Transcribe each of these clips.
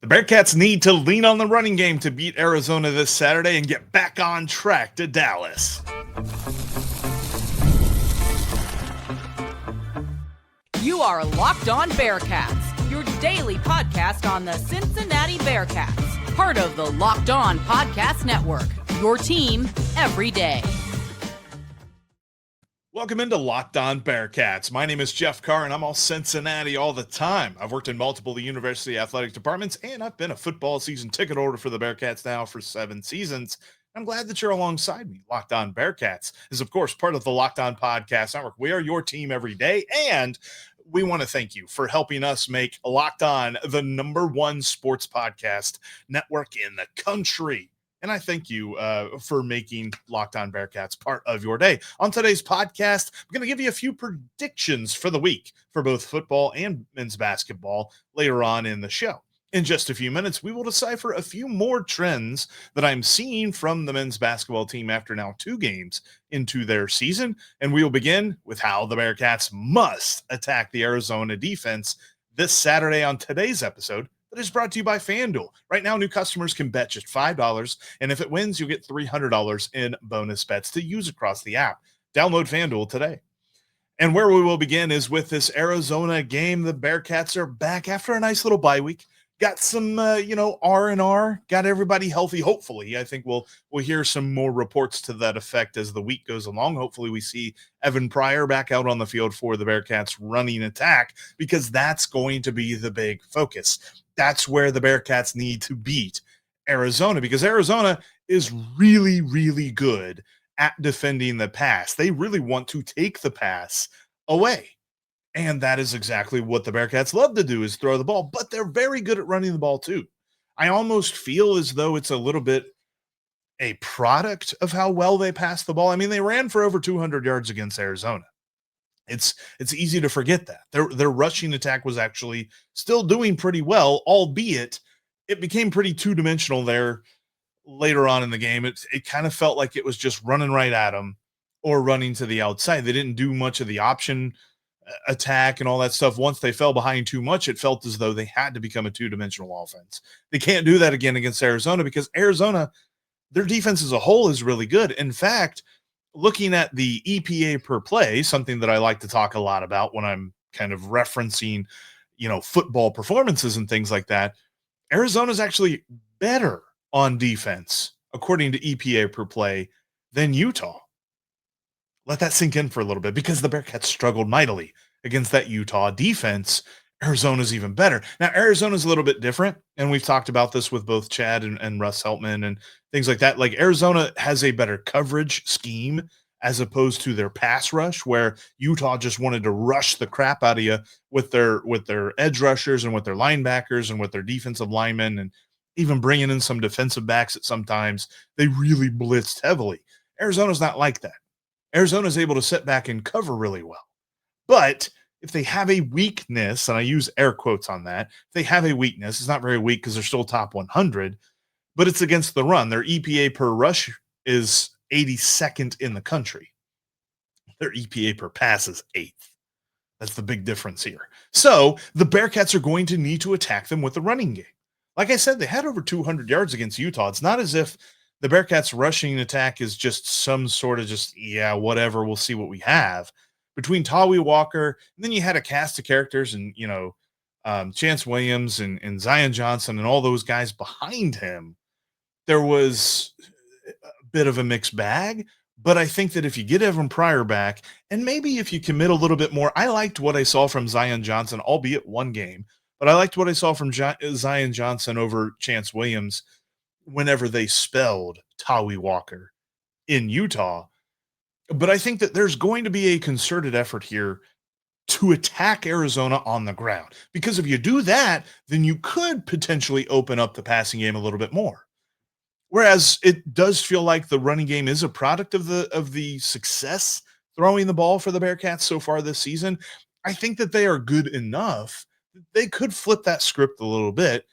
The Bearcats need to lean on the running game to beat Arizona this Saturday and get back on track to Dallas. You are Locked On Bearcats, your daily podcast on the Cincinnati Bearcats, part of the Locked On Podcast Network, your team every day. Welcome into Locked On Bearcats. My name is Jeff Carr, and I'm all Cincinnati all the time. I've worked in multiple university athletic departments, and I've been a football season ticket holder for the Bearcats now for 7 seasons. I'm glad that you're alongside me. Locked On Bearcats is, of course, part of the Locked On Podcast Network. We are your team every day, and we want to thank you for helping us make Locked On the #1 sports podcast network in the country. And I thank you for making Locked On Bearcats part of your day. On today's podcast, I'm going to give you a few predictions for the week for both football and men's basketball later on in the show. In just a few minutes, we will decipher a few more trends that I'm seeing from the men's basketball team after now 2 games into their season. And we will begin with how the Bearcats must attack the Arizona defense this Saturday on today's episode. That is brought to you by FanDuel. Right now, new customers can bet just $5, and if it wins, you'll get $300 in bonus bets to use across the app. Download FanDuel today. And where we will begin is with this Arizona game. The Bearcats are back after a nice little bye week. Got some, R&R, got everybody healthy. Hopefully, I think we'll hear some more reports to that effect as the week goes along. Hopefully, we see Evan Pryor back out on the field for the Bearcats running attack, because that's going to be the big focus. That's where the Bearcats need to beat Arizona, because Arizona is really, really good at defending the pass. They really want to take the pass away. And that is exactly what the Bearcats love to do, is throw the ball, but they're very good at running the ball too. I almost feel as though it's a little bit a product of how well they pass the ball. I mean, they ran for over 200 yards against Arizona. It's easy to forget that. Their rushing attack was actually still doing pretty well, albeit it became pretty two-dimensional there later on in the game. It kind of felt like it was just running right at them or running to the outside. They didn't do much of the option attack and all that stuff. Once they fell behind too much, it felt as though they had to become a two-dimensional offense. They can't do that again against Arizona, because Arizona, their defense as a whole is really good. In fact, looking at the EPA per play, something that I like to talk a lot about when I'm kind of referencing, football performances and things like that, Arizona's actually better on defense, according to EPA per play, than Utah. Let that sink in for a little bit, because the Bearcats struggled mightily against that Utah defense. Arizona's even better. Now, Arizona's a little bit different, and we've talked about this with both Chad and Russ Heltman and things like that. Like, Arizona has a better coverage scheme as opposed to their pass rush, where Utah just wanted to rush the crap out of you with their edge rushers and with their linebackers and with their defensive linemen, and even bringing in some defensive backs at sometimes. They really blitzed heavily. Arizona's not like that. Arizona is able to sit back and cover really well. But if they have a weakness, and I use air quotes on that, if they have a weakness, it's not very weak because they're still top 100, but it's against the run. Their EPA per rush is 82nd in the country. Their EPA per pass is 8th. That's the big difference here. So the Bearcats are going to need to attack them with the running game. Like I said, they had over 200 yards against Utah. It's not as if the Bearcats' rushing attack is just some sort of whatever, we'll see what we have. Between Tawee Walker, and then you had a cast of characters and, Chance Williams and Zion Johnson and all those guys behind him, there was a bit of a mixed bag. But I think that if you get Evan Pryor back, and maybe if you commit a little bit more, I liked what I saw from Zion Johnson, albeit one game, but I liked what I saw from Zion Johnson over Chance Williams whenever they spelled Tawee Walker in Utah. But I think that there's going to be a concerted effort here to attack Arizona on the ground, because if you do that, then you could potentially open up the passing game a little bit more. Whereas it does feel like the running game is a product of the success throwing the ball for the Bearcats so far this season. I think that they are good enough that they could flip that script a little bit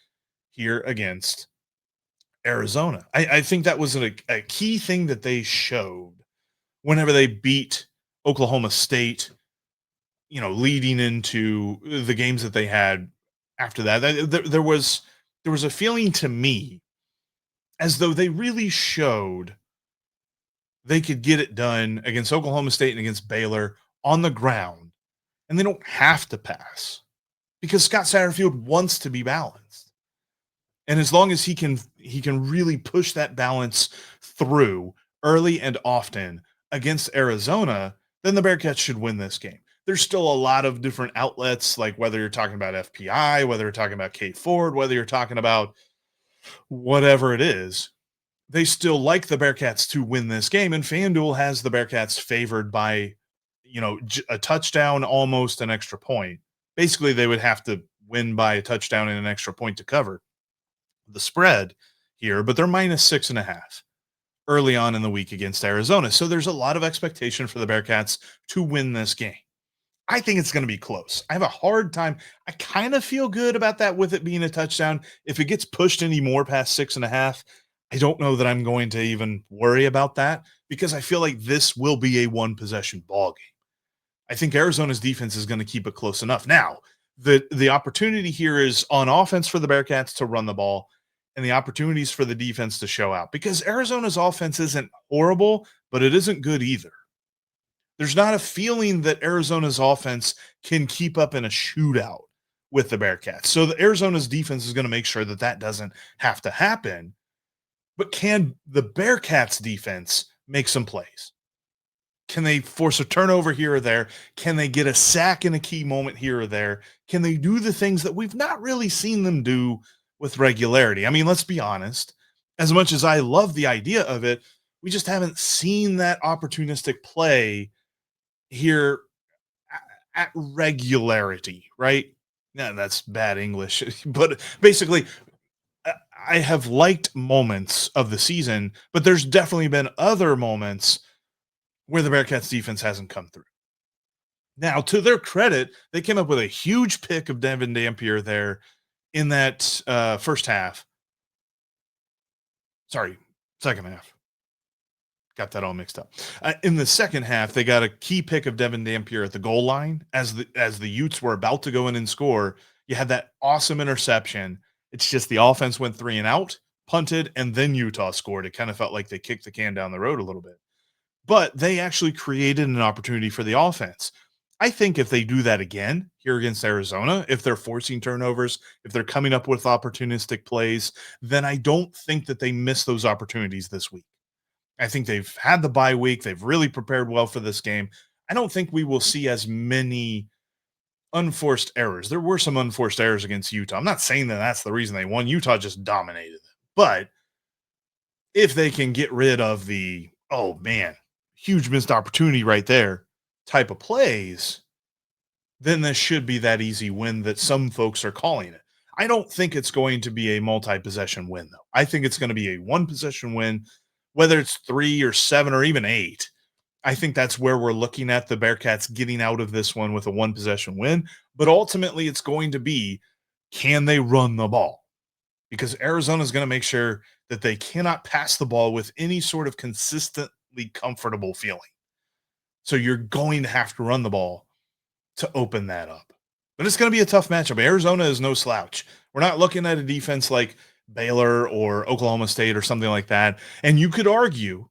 here against Arizona. I think that was a key thing that they showed whenever they beat Oklahoma State, leading into the games that they had after that. There was there was a feeling to me as though they really showed they could get it done against Oklahoma State and against Baylor on the ground, and they don't have to pass because Scott Satterfield wants to be balanced. And as long as he can really push that balance through early and often against Arizona, then the Bearcats should win this game. There's still a lot of different outlets, like whether you're talking about FPI, whether you're talking about K Ford, whether you're talking about whatever it is, they still like the Bearcats to win this game. And FanDuel has the Bearcats favored by, a touchdown, almost an extra point. Basically, they would have to win by a touchdown and an extra point to cover the spread here, but they're -6.5 early on in the week against Arizona. So there's a lot of expectation for the Bearcats to win this game. I think it's going to be close. I have a hard time. I kind of feel good about that with it being a touchdown. If it gets pushed any more past 6.5, I don't know that I'm going to even worry about that because I feel like this will be a one-possession ball game. I think Arizona's defense is going to keep it close enough. Now, the opportunity here is on offense for the Bearcats to run the ball and the opportunities for the defense to show out because Arizona's offense isn't horrible, but it isn't good either. There's not a feeling that Arizona's offense can keep up in a shootout with the Bearcats. So the Arizona's defense is going to make sure that that doesn't have to happen. But can the Bearcats defense make some plays? Can they force a turnover here or there? Can they get a sack in a key moment here or there? Can they do the things that we've not really seen them do with regularity? I mean, let's be honest. As much as I love the idea of it, we just haven't seen that opportunistic play here at regularity, right? Yeah, that's bad English. But basically, I have liked moments of the season, but there's definitely been other moments where the Bearcats defense hasn't come through. Now, to their credit, they came up with a huge pick of Devin Dampier there in that first half. Sorry, second half. Got that all mixed up. In the second half, they got a key pick of Devin Dampier at the goal line as the Utes were about to go in and score. You had that awesome interception. It's just the offense went 3 and out, punted, and then Utah scored. It kind of felt like they kicked the can down the road a little bit. But they actually created an opportunity for the offense. I think if they do that again here against Arizona, if they're forcing turnovers, if they're coming up with opportunistic plays, then I don't think that they miss those opportunities this week. I think they've had the bye week. They've really prepared well for this game. I don't think we will see as many unforced errors. There were some unforced errors against Utah. I'm not saying that that's the reason they won. Utah just dominated them. But if they can get rid of the, oh man, huge missed opportunity right there type of plays, then this should be that easy win that some folks are calling it. I don't think it's going to be a multi-possession win, though. I think it's going to be a one-possession win, whether it's 3 or 7 or even 8. I think that's where we're looking at the Bearcats getting out of this one with a one-possession win. But ultimately, it's going to be, can they run the ball? Because Arizona is going to make sure that they cannot pass the ball with any sort of consistently comfortable feeling. So you're going to have to run the ball to open that up. But it's going to be a tough matchup. Arizona is no slouch. We're not looking at a defense like Baylor or Oklahoma State or something like that. And you could argue,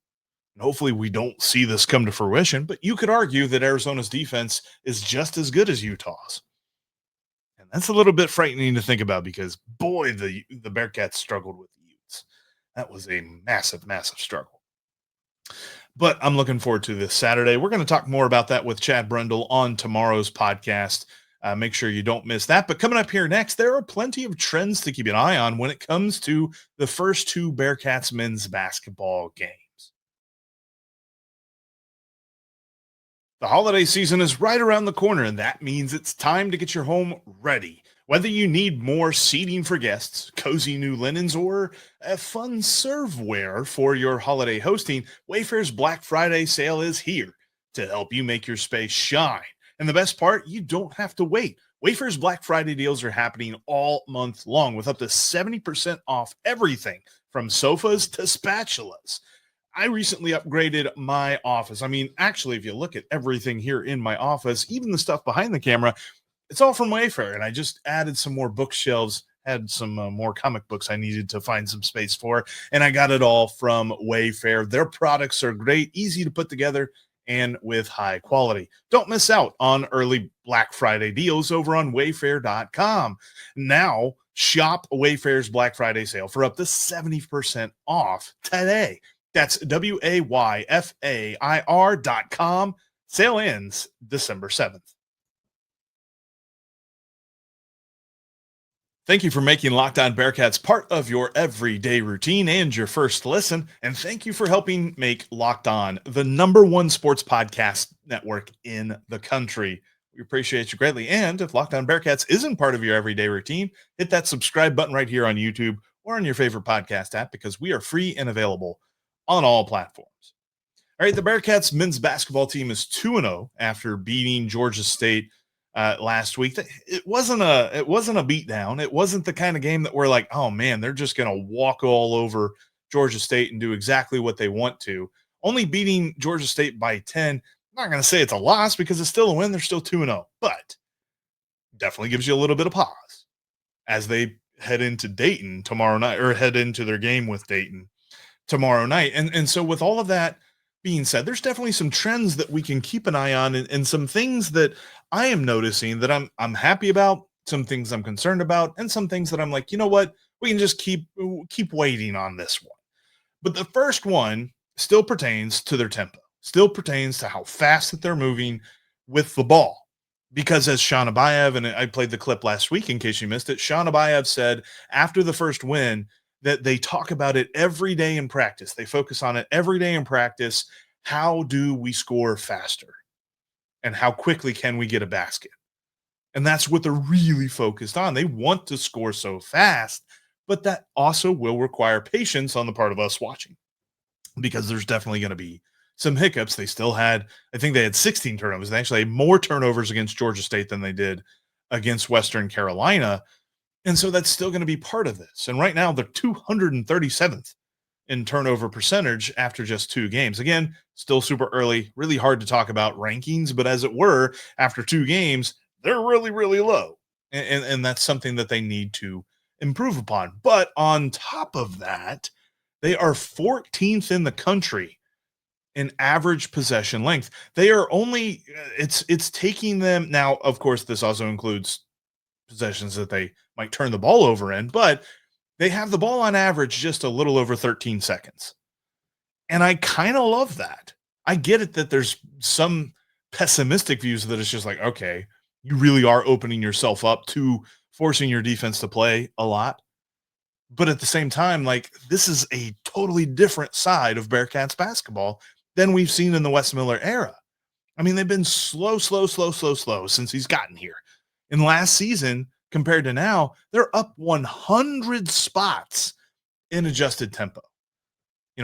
and hopefully we don't see this come to fruition, but you could argue that Arizona's defense is just as good as Utah's. And that's a little bit frightening to think about because, boy, the Bearcats struggled with the Utes. That was a massive, massive struggle. But I'm looking forward to this Saturday. We're going to talk more about that with Chad Brundle on tomorrow's podcast. Make sure you don't miss that. But coming up here next, there are plenty of trends to keep an eye on when it comes to the first 2 Bearcats men's basketball games. The holiday season is right around the corner, and that means it's time to get your home ready. Whether you need more seating for guests, cozy new linens, or a fun serveware for your holiday hosting, Wayfair's Black Friday sale is here to help you make your space shine. And the best part, you don't have to wait. Wayfair's Black Friday deals are happening all month long with up to 70% off everything from sofas to spatulas. I recently upgraded my office. I mean, actually, if you look at everything here in my office, even the stuff behind the camera, it's all from Wayfair. And I just added some more bookshelves had some more comic books I needed to find some space for, and I got it all from Wayfair. Their products are great, easy to put together, and with high quality. Don't miss out on early Black Friday deals over on wayfair.com. Now, shop Wayfair's Black Friday sale for up to 70% off today. That's WAYFAIR.com. Sale ends December 7th. Thank you for making Locked On Bearcats part of your everyday routine and your first listen. And thank you for helping make Locked On the #1 sports podcast network in the country. We appreciate you greatly. And if Locked On Bearcats isn't part of your everyday routine, hit that subscribe button right here on YouTube or on your favorite podcast app, because we are free and available on all platforms. All right, the Bearcats men's basketball team is 2-0 after beating Georgia State last week. It wasn't a beatdown. It wasn't the kind of game that we're like, oh man, they're just going to walk all over Georgia State and do exactly what they want to. Only beating Georgia State by 10. I'm not going to say it's a loss because it's still a win. They're still 2-0, but definitely gives you a little bit of pause as they head into Dayton tomorrow night, or head into their game with Dayton tomorrow night. And so with all of that being said, there's definitely some trends that we can keep an eye on, and some things that I am noticing that I'm happy about, some things I'm concerned about, and some things that I'm like, you know what, we can just keep waiting on this one. But the first one still pertains to their tempo, still pertains to how fast that they're moving with the ball. Because as Sean Abayev, and I played the clip last week in case you missed it, Sean Abayev said after the first win that they talk about it every day in practice. They focus on it every day in practice. How do we score faster? And how quickly can we get a basket? And that's what they're really focused on. They want to score so fast, but that also will require patience on the part of us watching, because there's definitely going to be some hiccups. They still had, I think they had 16 turnovers. They actually had more turnovers against Georgia State than they did against Western Carolina. And so that's still going to be part of this. And right now they're 237th in turnover percentage after just 2 games. Again, still super early, really hard to talk about rankings, but as it were, after 2 games, they're really, really low. And that's something that they need to improve upon. But on top of that, they are 14th in the country in average possession length. They are only, it's taking them now, of course, this also includes possessions that they might turn the ball over in, but they have the ball on average just a little over 13 seconds. And I kind of love that. I get it that there's some pessimistic views that it's just like, okay, you really are opening yourself up to forcing your defense to play a lot. But at the same time, like, this is a totally different side of Bearcats basketball than we've seen in the Wes Miller era. I mean, they've been slow since he's gotten here. And last season, compared to now, they're up 100 spots in adjusted tempo.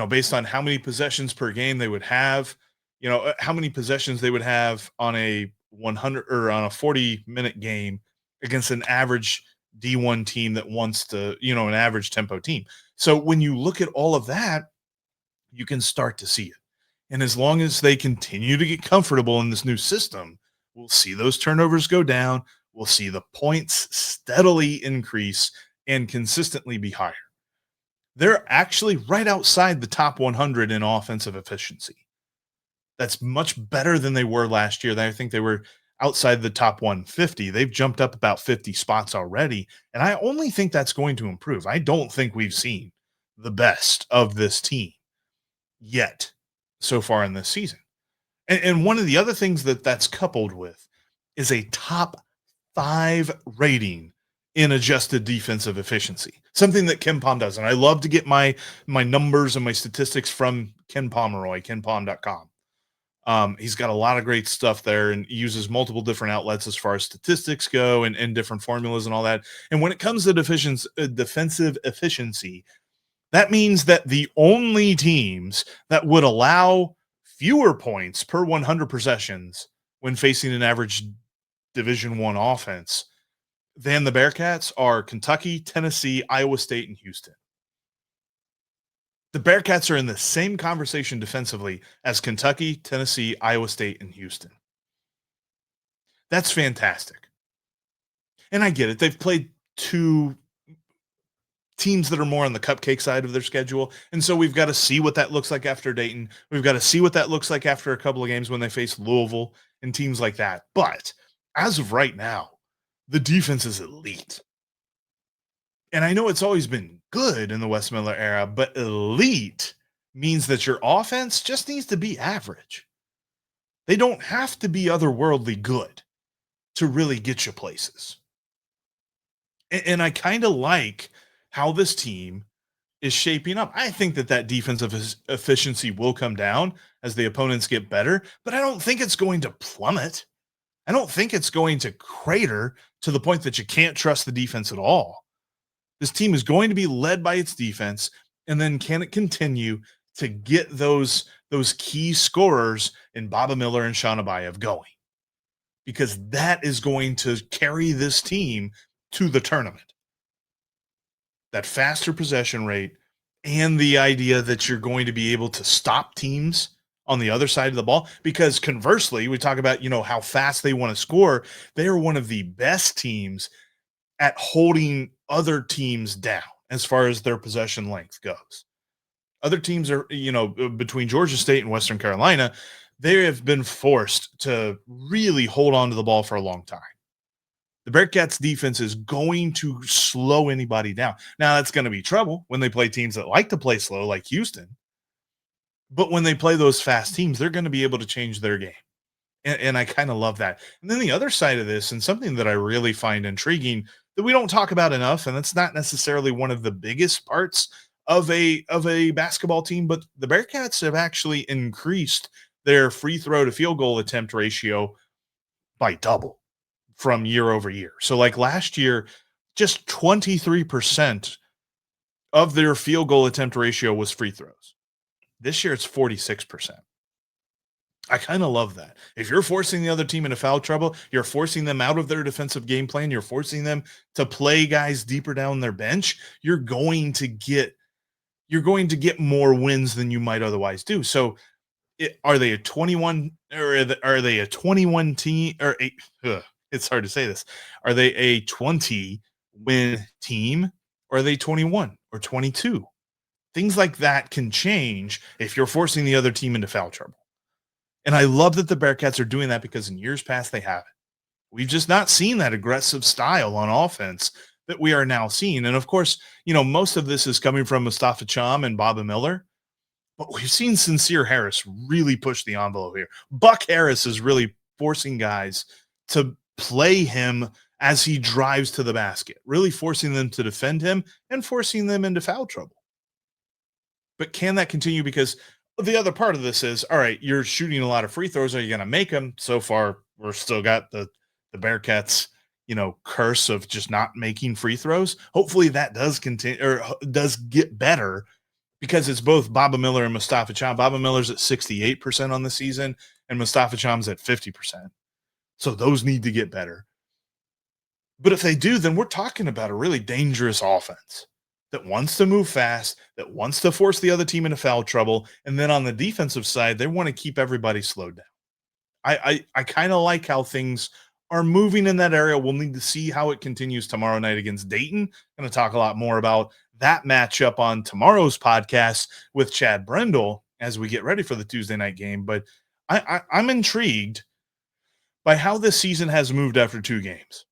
Based on how many possessions per game they would have, how many possessions they would have on a 100 or on a 40-minute game against an average D1 team that wants to, an average tempo team. So when you look at all of that, you can start to see it. And as long as they continue to get comfortable in this new system, we'll see those turnovers go down. We'll see the points steadily increase and consistently be higher. They're actually right outside the top 100 in offensive efficiency. That's much better than they were last year. I think they were outside the top 150. They've jumped up about 50 spots already, and I only think that's going to improve. I don't think we've seen the best of this team yet so far in this season. And one of the other things that's coupled with is a top 5 rating in adjusted defensive efficiency, something that KenPom does. And I love to get my numbers and my statistics from Ken Pomeroy, KenPom.com. He's got a lot of great stuff there and uses multiple different outlets as far as statistics go and different formulas and all that. And when it comes to defensive efficiency, that means that the only teams that would allow fewer points per 100 possessions when facing an average Division I offense than the Bearcats are Kentucky, Tennessee, Iowa State, and Houston. The Bearcats are in the same conversation defensively as Kentucky, Tennessee, Iowa State, and Houston. That's fantastic. And I get it. They've played 2 teams that are more on the cupcake side of their schedule. And so we've got to see what that looks like after Dayton. We've got to see what that looks like after a couple of games when they face Louisville and teams like that. But as of right now, the defense is elite. And I know it's always been good in the Wes Miller era, but elite means that your offense just needs to be average. They don't have to be otherworldly good to really get you places. And I kind of like how this team is shaping up. I think that defensive efficiency will come down as the opponents get better, but I don't think it's going to plummet. I don't think it's going to crater to the point that you can't trust the defense at all. This team is going to be led by its defense, and then can it continue to get those key scorers in Baba Miller and Sean Abayev going? Because that is going to carry this team to the tournament. That faster possession rate and the idea that you're going to be able to stop teams on the other side of the ball. Because conversely, we talk about, how fast they want to score. They are one of the best teams at holding other teams down as far as their possession length goes. Other teams are, between Georgia State and Western Carolina, they have been forced to really hold on to the ball for a long time. The Bearcats defense is going to slow anybody down. Now, that's going to be trouble when they play teams that like to play slow, like Houston. But when they play those fast teams, they're going to be able to change their game. And I kind of love that. And then the other side of this, and something that I really find intriguing that we don't talk about enough, and it's not necessarily one of the biggest parts of a basketball team, but the Bearcats have actually increased their free throw to field goal attempt ratio by double from year over year. So like last year, just 23% of their field goal attempt ratio was free throws. This year, it's 46%. I kind of love that. If you're forcing the other team into foul trouble, you're forcing them out of their defensive game plan, you're forcing them to play guys deeper down their bench, you're going to get more wins than you might otherwise do. So are they a 21 or are they a 21 team or it's hard to say this. Are they a 20 win team or are they 21 or 22? Things like that can change if you're forcing the other team into foul trouble. And I love that the Bearcats are doing that because in years past they haven't. We've just not seen that aggressive style on offense that we are now seeing. And of course, most of this is coming from Mustapha Cham and Baba Miller, but we've seen Sincere Harris really push the envelope here. Buck Harris is really forcing guys to play him as he drives to the basket, really forcing them to defend him and forcing them into foul trouble. But can that continue? Because the other part of this is, all right, you're shooting a lot of free throws. Are you going to make them? So far, we're still got the Bearcats, curse of just not making free throws. Hopefully that does continue or does get better because it's both Baba Miller and Mustapha Cham. Baba Miller's at 68% on the season and Mustapha Cham's at 50%. So those need to get better. But if they do, then we're talking about a really dangerous offense that wants to move fast, that wants to force the other team into foul trouble. And then on the defensive side, they want to keep everybody slowed down. I kind of like how things are moving in that area. We'll need to see how it continues tomorrow night against Dayton. Going to talk a lot more about that matchup on tomorrow's podcast with Chad Brendel as we get ready for the Tuesday night game. But I'm intrigued by how this season has moved after 2 games.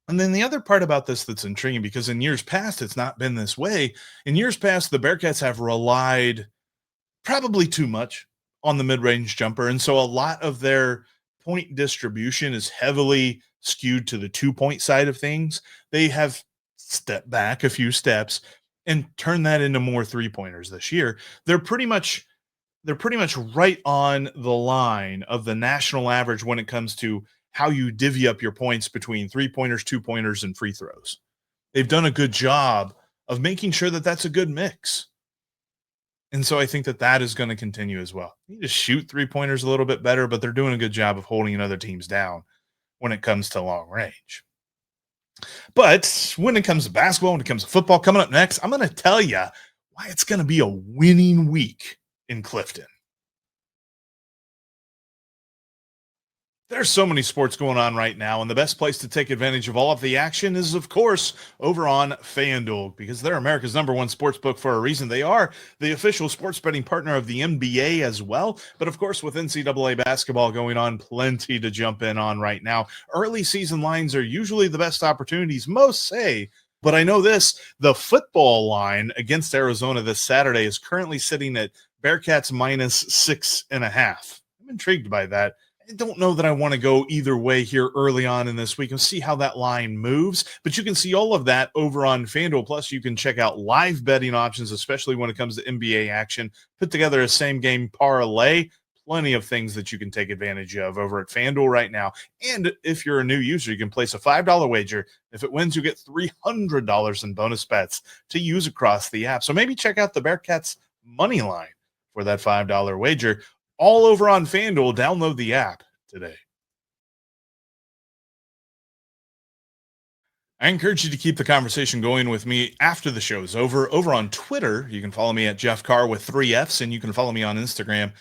And then the other part about this that's intriguing, because in years past, it's not been this way. In years past, the Bearcats have relied probably too much on the mid-range jumper. And so a lot of their point distribution is heavily skewed to the 2-point side of things. They have stepped back a few steps and turned that into more 3-pointers this year. They're pretty much right on the line of the national average when it comes to how you divvy up your points between 3-pointers, 2-pointers, and free throws. They've done a good job of making sure that that's a good mix. And so I think that is going to continue as well. You need to shoot 3-pointers a little bit better, but they're doing a good job of holding other teams down when it comes to long range. But when it comes to basketball, when it comes to football, coming up next, I'm going to tell you why it's going to be a winning week in Clifton. There's so many sports going on right now, and the best place to take advantage of all of the action is, of course, over on FanDuel, because they're America's number one sports book for a reason. They are the official sports betting partner of the NBA as well. But of course, with NCAA basketball going on, plenty to jump in on right now. Early season lines are usually the best opportunities, most say. But I know this, the football line against Arizona this Saturday is currently sitting at Bearcats minus 6.5. I'm intrigued by that. I don't know that I want to go either way here early on in this week and see how that line moves, but you can see all of that over on FanDuel. Plus, you can check out live betting options, especially when it comes to NBA action. Put together a same game parlay. Plenty of things that you can take advantage of over at FanDuel right now. And if you're a new user, you can place a $5 wager. If it wins, you get $300 in bonus bets to use across the app. So maybe check out the Bearcats money line for that $5 wager. All over on FanDuel. Download the app today. I encourage you to keep the conversation going with me after the show is over. Over on Twitter, you can follow me at Jeff Carr with 3Fs, and you can follow me on Instagram.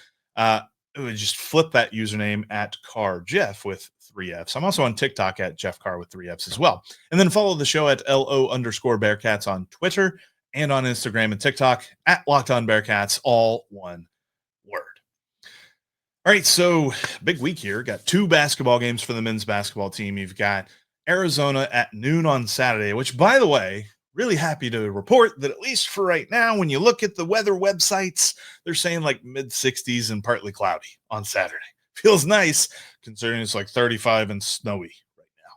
Just flip that username at Carr Jeff with 3Fs. I'm also on TikTok at Jeff Carr with 3Fs as well. And then follow the show at LO_Bearcats on Twitter and on Instagram and TikTok at Locked On Bearcats, all one word. All right, so big week here. Got 2 basketball games for the men's basketball team. You've got Arizona at noon on Saturday, which, by the way, really happy to report that at least for right now, when you look at the weather websites, they're saying like mid-60s and partly cloudy on Saturday. Feels nice considering it's like 35 and snowy right now.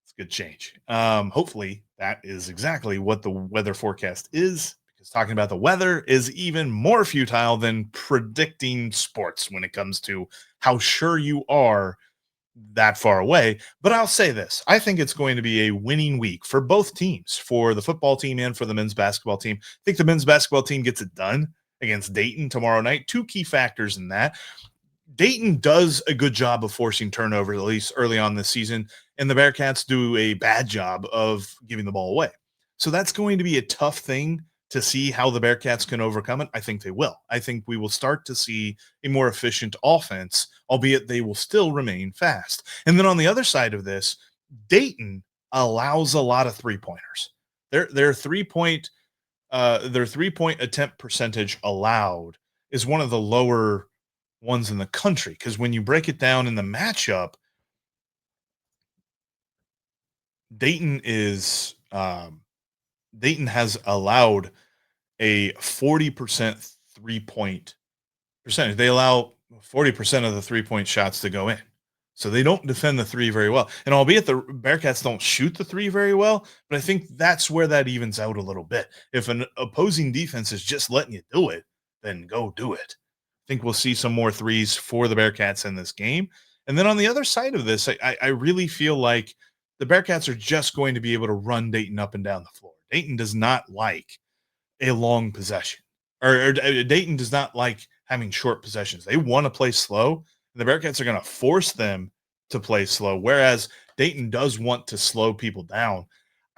It's a good change. Hopefully that is exactly what the weather forecast is. Talking about the weather is even more futile than predicting sports when it comes to how sure you are that far away. But I'll say this. I think it's going to be a winning week for both teams, for the football team and for the men's basketball team. I think the men's basketball team gets it done against Dayton tomorrow night. 2 key factors in that. Dayton does a good job of forcing turnovers, at least early on this season, and the Bearcats do a bad job of giving the ball away. So that's going to be a tough thing to see how the Bearcats can overcome it. I think they will. I think we will start to see a more efficient offense, albeit they will still remain fast. And then on the other side of this, Dayton allows a lot of 3-pointers. Their 3-point attempt percentage allowed is one of the lower ones in the country, because when you break it down in the matchup, Dayton has allowed a 40% 3-point percentage. They allow 40% of the 3-point shots to go in. So they don't defend the 3 very well. And albeit the Bearcats don't shoot the 3 very well, but I think that's where that evens out a little bit. If an opposing defense is just letting you do it, then go do it. I think we'll see some more 3s for the Bearcats in this game. And then on the other side of this, I really feel like the Bearcats are just going to be able to run Dayton up and down the floor. Dayton does not like a long possession, or Dayton does not like having short possessions. They want to play slow, and the Bearcats are going to force them to play slow, whereas Dayton does want to slow people down.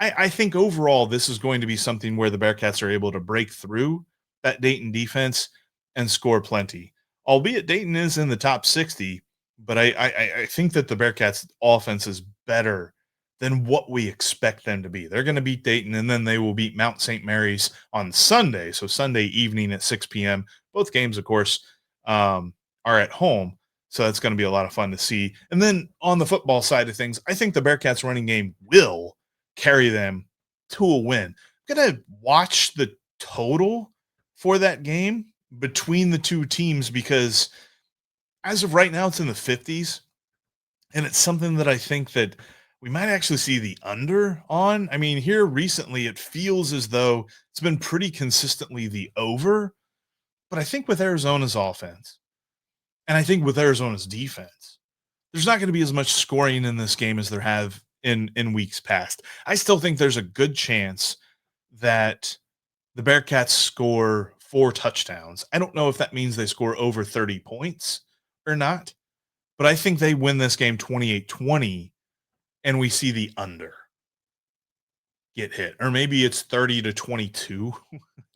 I think overall this is going to be something where the Bearcats are able to break through that Dayton defense and score plenty, albeit Dayton is in the top 60, but I think that the Bearcats offense is better than what we expect them to be. They're going to beat Dayton, and then they will beat Mount St. Mary's on Sunday. So Sunday evening at 6 p.m. Both games, of course, are at home. So that's going to be a lot of fun to see. And then on the football side of things, I think the Bearcats running game will carry them to a win. I'm going to watch the total for that game between the two teams, because as of right now, it's in the 50s. And it's something that I think that we might actually see the under on. I mean, here recently, it feels as though it's been pretty consistently the over. But I think with Arizona's offense, and I think with Arizona's defense, there's not going to be as much scoring in this game as there have in weeks past. I still think there's a good chance that the Bearcats score 4 touchdowns. I don't know if that means they score over 30 points or not, but I think they win this game 28-20, and we see the under. get hit. Or maybe it's 30-22.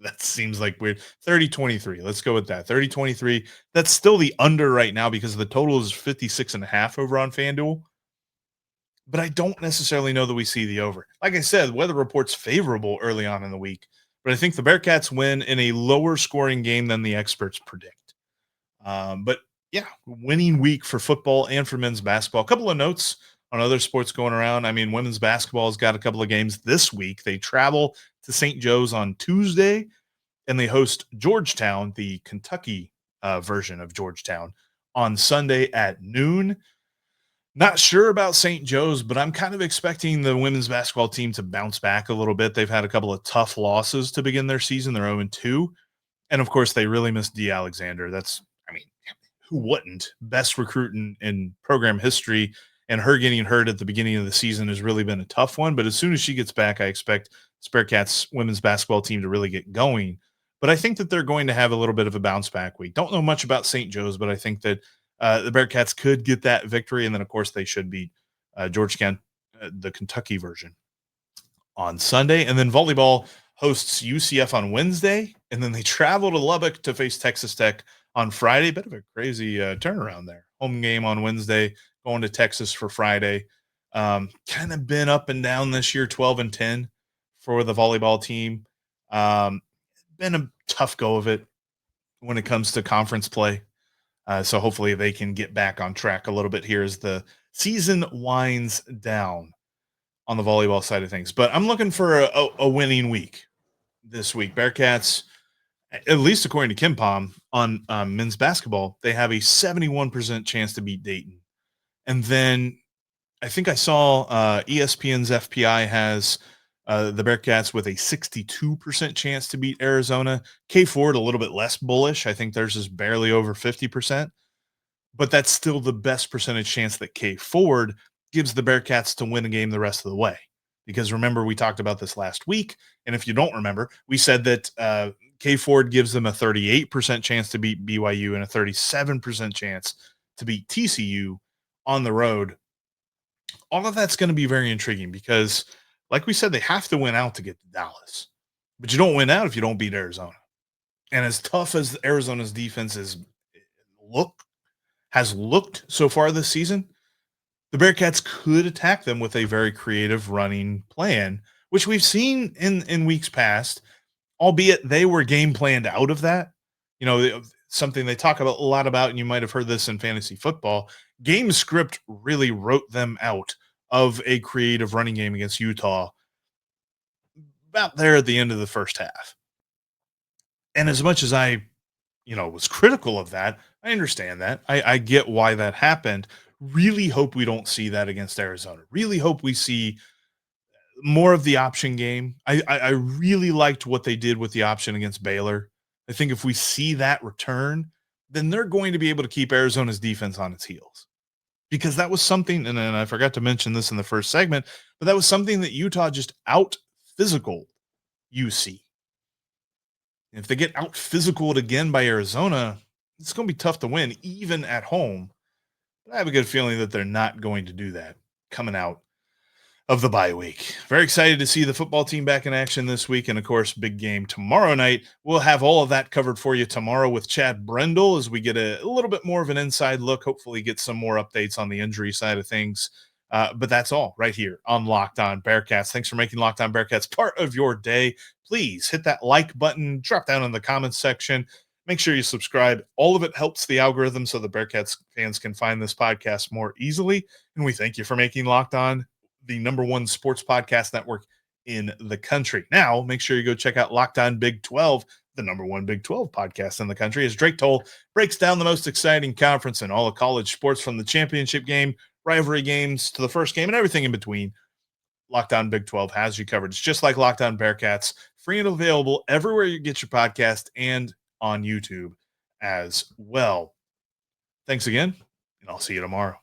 That seems like weird. 30-23. Let's go with that. 30-23. That's still the under right now because the total is 56.5 over on FanDuel. But I don't necessarily know that we see the over. Like I said, weather report's favorable early on in the week, but I think the Bearcats win in a lower scoring game than the experts predict. But yeah, winning week for football and for men's basketball. A couple of notes on other sports going around. I mean, women's basketball has got a couple of games this week. They travel to St. Joe's on Tuesday, and they host Georgetown, the Kentucky version of Georgetown, on Sunday at noon. Not sure about St. Joe's, but I'm kind of expecting the women's basketball team to bounce back a little bit. They've had a couple of tough losses to begin their season. They're 0-2. And of course, they really miss D. Alexander. I mean, who wouldn't? Best recruit in program history. And her getting hurt at the beginning of the season has really been a tough one. But as soon as she gets back, I expect Bearcats women's basketball team to really get going. But I think that they're going to have a little bit of a bounce back week. Don't know much about St. Joe's, but I think that the Bearcats could get that victory. And then, of course, they should beat Georgetown, the Kentucky version, on Sunday. And then volleyball hosts UCF on Wednesday. And then they travel to Lubbock to face Texas Tech on Friday. Bit of a crazy turnaround there. Home game on Wednesday, going to Texas for Friday. Kind of been up and down this year, 12-10 for the volleyball team. Been a tough go of it when it comes to conference play. So hopefully they can get back on track a little bit here as the season winds down on the volleyball side of things. But I'm looking for a winning week this week. Bearcats, at least according to Kim Pom, on men's basketball, they have a 71% chance to beat Dayton. And then I think I saw ESPN's FPI has the Bearcats with a 62% chance to beat Arizona. K Ford a little bit less bullish. I think theirs is barely over 50%. But that's still the best percentage chance that K Ford gives the Bearcats to win a game the rest of the way. Because remember, we talked about this last week. And if you don't remember, we said that K Ford gives them a 38% chance to beat BYU and a 37% chance to beat TCU on the road. All of that's going to be very intriguing because, like we said, they have to win out to get to Dallas. But you don't win out if you don't beat Arizona. And as tough as Arizona's defense has looked so far this season, the Bearcats could attack them with a very creative running plan, which we've seen in weeks past, albeit they were game planned out of that. You know, something they talk about a lot about, and you might have heard this in fantasy football. Game script really wrote them out of a creative running game against Utah about there at the end of the first half. And as much as I, was critical of that, I understand that. I get why that happened. Really hope we don't see that against Arizona. Really hope we see more of the option game. I really liked what they did with the option against Baylor. I think if we see that return, then they're going to be able to keep Arizona's defense on its heels. Because that was something, and I forgot to mention this in the first segment, but that was something that Utah just out-physical UC. If they get out-physicaled again by Arizona, it's going to be tough to win, even at home. But I have a good feeling that they're not going to do that coming out of the bye week. Very excited to see the football team back in action this week. And of course, big game tomorrow night. We'll have all of that covered for you tomorrow with Chad Brendel as we get a little bit more of an inside look, hopefully get some more updates on the injury side of things. But that's all right here on Locked On Bearcats. Thanks for making Locked On Bearcats part of your day. Please hit that like button, drop down in the comments section. Make sure you subscribe. All of it helps the algorithm so the Bearcats fans can find this podcast more easily. And we thank you for making Locked On the #1 sports podcast network in the country. Now, make sure you go check out Locked On Big 12, the #1 Big 12 podcast in the country, as Drake Toll breaks down the most exciting conference in all of college sports, from the championship game, rivalry games, to the first game, and everything in between. Locked On Big 12 has you covered. It's just like Locked On Bearcats, free and available everywhere you get your podcast and on YouTube as well. Thanks again, and I'll see you tomorrow.